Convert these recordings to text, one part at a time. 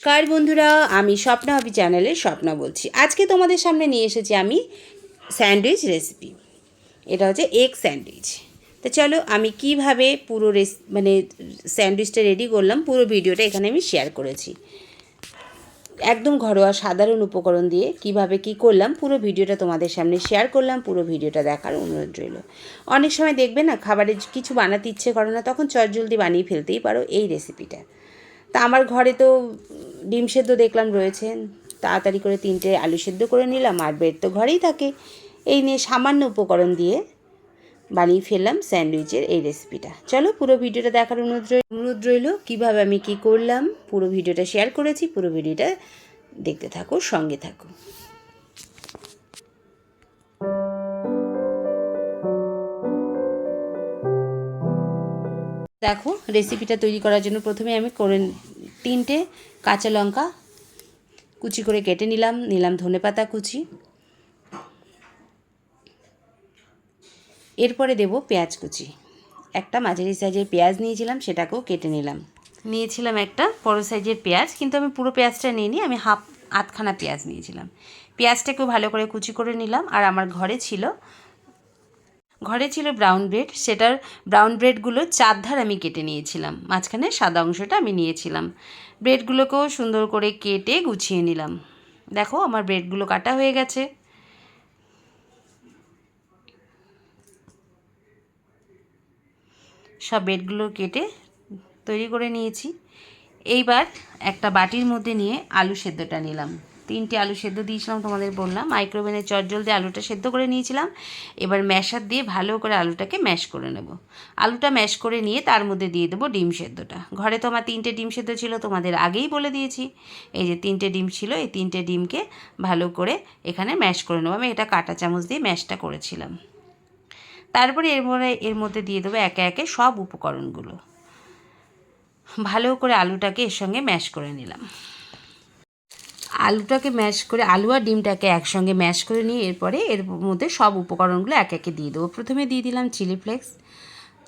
কার বন্ধুরা, আমি স্বপ্না হবি চ্যানেলে স্বপ্না বলছি। আজকে তোমাদের সামনে নিয়ে এসেছি আমি স্যান্ডউইচ রেসিপি। এটা হচ্ছে এগ স্যান্ডউইচ। তো চলো আমি কিভাবে পুরো স্যান্ডউইচটা রেডি করলাম, পুরো ভিডিওটা এখানে আমি শেয়ার করেছি। একদম ঘরোয়া সাধারণ উপকরণ দিয়ে কিভাবে কি করলাম পুরো ভিডিওটা তোমাদের সামনে শেয়ার করলাম। পুরো ভিডিওটা দেখার অনুরোধ রইল। অনেক সময় দেখবে না খাবারের কিছু বানাতে ইচ্ছে করে না, তখন চটজলদি বানিয়ে ফেলতেই পারো এই রেসিপিটা। তা আমার ঘরে তো ডিম সেদ্ধ দেখলাম রয়েছে, তাড়াতাড়ি করে 3টে আলু সেদ্ধ করে নিলাম, আর ব্রেড তো ঘরেই থাকে। এই নিয়ে সামান্য উপকরণ দিয়ে বানিয়ে ফেললাম স্যান্ডউইচের এই রেসিপিটা। চলো পুরো ভিডিওটা দেখার অনুরোধ রইল। কীভাবে আমি কি করলাম পুরো ভিডিওটা শেয়ার করেছি, পুরো ভিডিওটা দেখতে থাকো, সঙ্গে থাকো। দেখো রেসিপিটা তৈরি করার জন্য প্রথমে আমি 3টে কাঁচা লঙ্কা কুচি করে কেটে নিলাম ধনেপাতা কুচি। এরপরে দেব পেঁয়াজ কুচি। একটা মাঝারি সাইজের পেঁয়াজ নিয়েছিলাম, সেটাকেও কেটে নিয়েছিলাম একটা বড় সাইজের পেঁয়াজ, কিন্তু আমি পুরো পেঁয়াজটা নিইনি, আমি আধখানা পেঁয়াজ নিয়েছিলাম। পেঁয়াজটাকেও ভালো করে কুচি করে নিলাম। আর আমার ঘরে ছিল ব্রাউন ব্রেড, সেটার ব্রাউন ব্রেডগুলো 4 ধার আমি কেটে নিয়েছিলাম, মাঝখানে সাদা অংশটা আমি নিয়েছিলাম। ব্রেডগুলোকেও সুন্দর করে কেটে গুছিয়ে নিলাম। দেখো আমার ব্রেডগুলো কাটা হয়ে গেছে। সব ব্রেডগুলো কেটে তৈরি করে নিয়েছি। এইবার একটা বাটির মধ্যে নিয়ে আলু সেদ্ধটা নিলাম। 3টে আলু সেদ্ধ দিয়েছিলাম, তোমাদের বললাম মাইক্রোওভেনে চটজলদি আলুটা সেদ্ধ করে নিয়েছিলাম। এবার ম্যাশার দিয়ে ভালো করে আলুটাকে ম্যাশ করে নেব। আলুটা ম্যাশ করে নিয়ে তার মধ্যে দিয়ে দেবো ডিম সেদ্ধটা। ঘরে তো আমার 3টে ডিম সেদ্ধ ছিল, তোমাদের আগেই বলে দিয়েছি। এই যে 3টে ডিম ছিল, এই 3টে ডিমকে ভালো করে এখানে ম্যাশ করে নেবো। আমি এটা কাঁটা চামচ দিয়ে ম্যাশটা করেছিলাম। তারপরে এর মধ্যে দিয়ে দেবো একে একে সব উপকরণগুলো। ভালো করে আলুটাকে এর সঙ্গে ম্যাশ করে নিলাম। আলুটাকে ম্যাশ করে, আলু আর ডিমটাকে একসঙ্গে ম্যাশ করে নিয়ে এরপরে এর মধ্যে সব উপকরণগুলো একে একে দিয়ে দেবো। প্রথমে দিয়ে দিলাম চিলি ফ্লেক্স,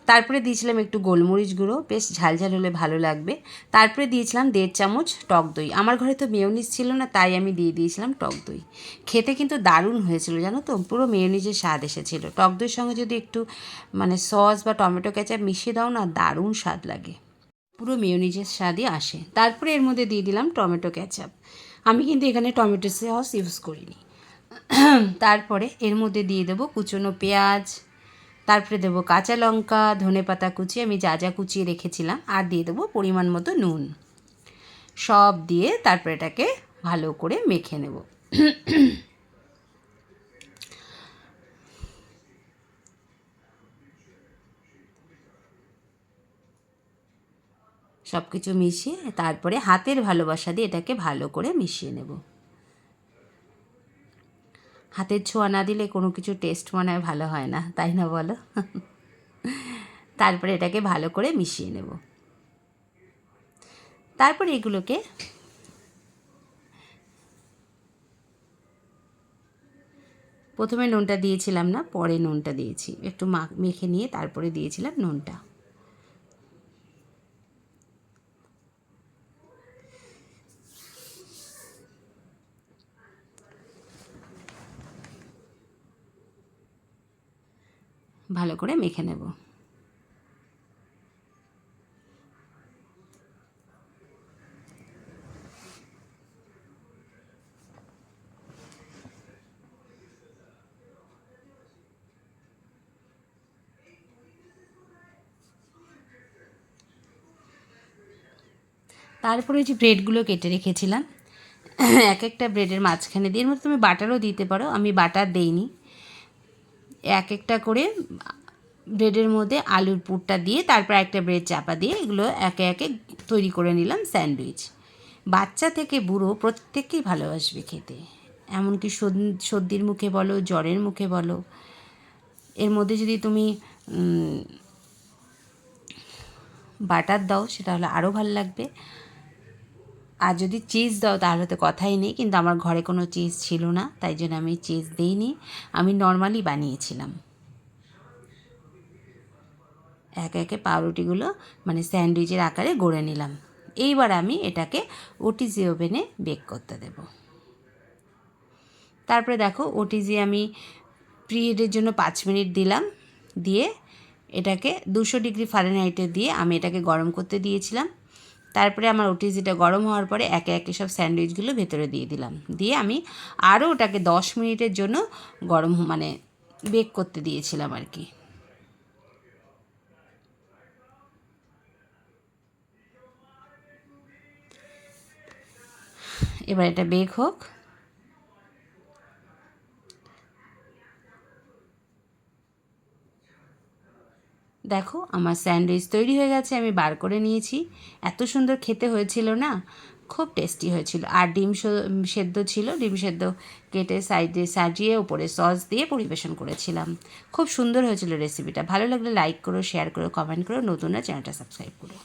তারপরে দিয়েছিলাম একটু গোলমরিচ গুঁড়ো, বেশ ঝালঝাল হলে ভালো লাগবে। তারপরে দিয়েছিলাম 1.5 চামচ টক দই। আমার ঘরে তো মেয়োনিজ ছিল না, তাই আমি দিয়ে দিয়েছিলাম টক দই। খেতে কিন্তু দারুণ হয়েছিল, জানো তো, পুরো মেয়োনিজের স্বাদ এসেছিল। টক দইয়ের সঙ্গে যদি একটু সস বা টমেটো কেচাপ মিশিয়ে দাও না, দারুণ স্বাদ লাগে, পুরো মেয়োনিজের স্বাদই আসে। তারপরে এর মধ্যে দিয়ে দিলাম টমেটো কেচাপ। আমি কিন্তু এখানে টমেটো সস ইউজ করিনি। তারপরে এর মধ্যে দিয়ে দেবো কুচনো পেঁয়াজ, তারপরে দেবো কাঁচা লঙ্কা, ধনেপাতা কুচি, আমি যা যা কুচিয়ে রেখেছিলাম, আর দিয়ে দেবো পরিমাণ মতো নুন। সব দিয়ে তারপরে এটাকে ভালো করে মেখে নেব। সব কিছু মিশিয়ে তারপরে হাতের ভালোবাসা দিয়ে এটাকে ভালো করে মিশিয়ে নেব। হাতের ছোঁয়া না দিলে কোনো কিছু টেস্ট মনে হয় ভালো হয় না, তাই না বলো? তারপরে এটাকে ভালো করে মিশিয়ে নেব। তারপরে এগুলোকে প্রথমে নুনটা দিয়েছিলাম না, পরে নুনটা দিয়েছি, একটু মেখে নিয়ে তারপরে দিয়েছিলাম নুনটা। ভালো করে মেখে নেব। তারপরে যে ব্রেডগুলো কেটে রেখেছিলাম, এক একটা ব্রেডের মাঝখানে দিয়ে, এর মধ্যে তুমি বাটারও দিতে পারো, আমি বাটার দেইনি। এক একটা করে ব্রেডের মধ্যে আলুর পুরটা দিয়ে তারপর একটা ব্রেড চাপা দিয়ে এগুলো একে একে তৈরি করে নিলাম স্যান্ডউইচ। বাচ্চা থেকে বুড়ো প্রত্যেককেই ভালোবাসবে খেতে, এমনকি সর্দির মুখে বলো, জ্বরের মুখে বলো। এর মধ্যে যদি তুমি বাটার দাও সেটা হলে আরও ভালো লাগবে, আর যদি চিজ দাও তাহলে তো কথাই নেই। কিন্তু আমার ঘরে কোনো চিজ ছিল না, তাই জন্য আমি চিজ দিইনি, আমি নর্মালি বানিয়েছিলাম। একে একে পাউরুটিগুলো স্যান্ডউইচের আকারে গড়ে নিলাম। এইবার আমি এটাকে ওটিজি ওভেনে বেক করতে দেব। তারপরে দেখো ওটিজি আমি প্রিহিটের জন্য 5 মিনিট দিলাম, দিয়ে এটাকে 200 ডিগ্রি ফারেনহাইটে দিয়ে আমি এটাকে গরম করতে দিয়েছিলাম। তারপরে আমার ওটিজিটা গরম হওয়ার পরে একে একে সব স্যান্ডউইচগুলো ভেতরে দিয়ে দিলাম, দিয়ে আমি আরও ওটাকে 10 মিনিটের জন্য গরম মানে বেক করতে দিয়েছিলাম আর কি। এবার এটা বেক হোক। দেখো আমার স্যান্ডউইচ তৈরি হয়ে গেছে, আমি বার করে নিয়েছি। এত সুন্দর খেতে হয়েছিল না, খুব টেস্টি হয়েছিল। আর ডিম সেদ্ধ ছিল, ডিম সেদ্ধ কেটে সাইডে সাজিয়ে উপরে সস দিয়ে পরিবেশন করেছিলাম। খুব সুন্দর হয়েছিল রেসিপিটা। ভালো লাগলে লাইক করো, শেয়ার করো, কমেন্ট করো, নতুন চ্যানেলটা সাবস্ক্রাইব করো।